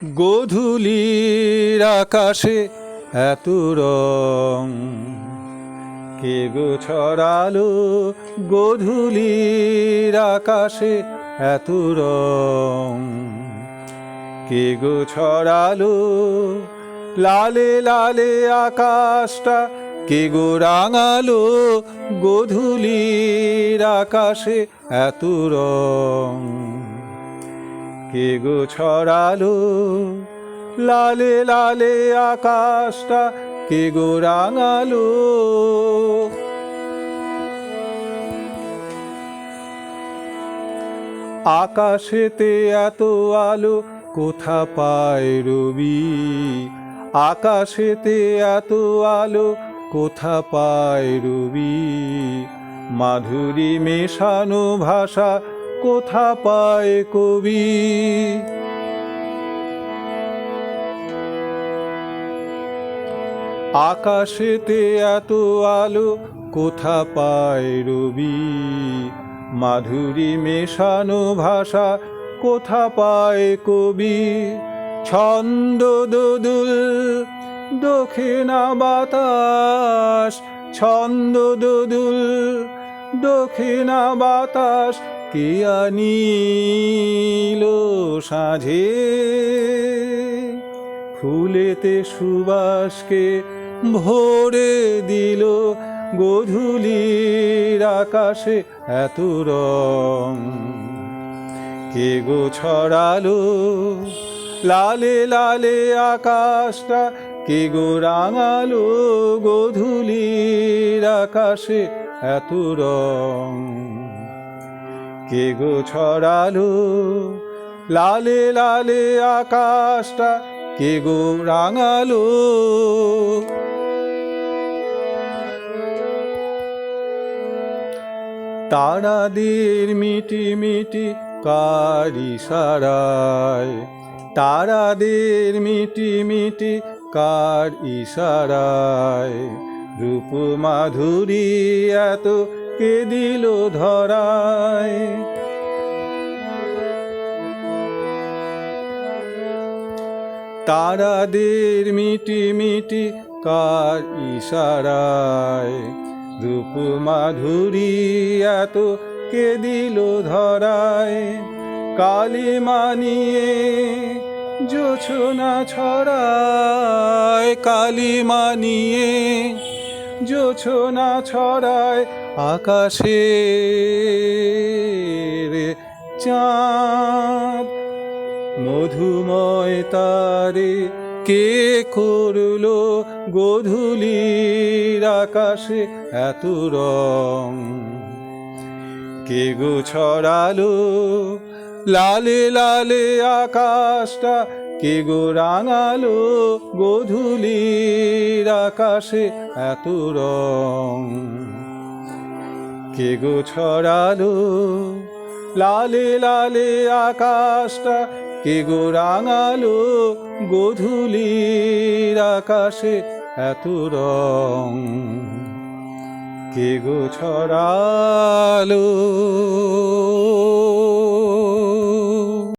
গোধূলির আকাশে এত রং কে গো ছড়ালো, গোধূলির আকাশে এত রং কে গো ছড়ালো, লালে লালে আকাশটা কে গো রাঙালো, গোধূলির আকাশে এত রং কে গো ছড়ালো, লালে লালে আকাশটা কে গো রাঙালো। আকাশেতে এত আলো কোথা পায় রবি, আকাশেতে এত আলো কোথা পায় রবি, মাধুরী মেশানো ভাষা কোথা পায় কবি। আকাশেতে এত আলো কোথা পায় রবি, মাধুরী মেশানো ভাষা কোথা পায় কবি। ছন্দ দোদুল দক্ষিণা বাতাস, ছন্দ দোদুল দক্ষিণা বাতাস কে আনিল সাঁঝে, ফুলেতে সুবাসকে ভরে দিল, গোধূলির আকাশে এত রং কে গো ছড়ালো, লালে লালে আকাশটা কে গো রাঙালো, গোধূলির আকাশে এত রং কে গো ছড়ালো, লালে লালে আকাশটা কে গো রাঙালো। তারাদের মিটি মিটি কার ইশারায়, তারাদের মিটি মিটি কার ইশারায়, রূপ মাধুরী এত কে দিল ধরায়। তারাদের মিটি মিটি কার ইশারায়, রূপ মাধুরী এত কে দিল ধরায়। কালিমা নিয়ে জোছনা ছড়ায়, কালিমা নিয়ে জোছনা ছড়ায়, আকাশের চাঁদ মধুময় তারে কে করলো, গোধূলির আকাশে এত রং কে গো ছড়ালো, লালে লালে আকাশটা কে গো রাঙালো, গোধূলির আকাশে এত রং কে গো ছড়ালো, লালে লালে আকাশটা কে গো রাঙালো, গোধূলির আকাশে এত রং কে গো ছড়ালো।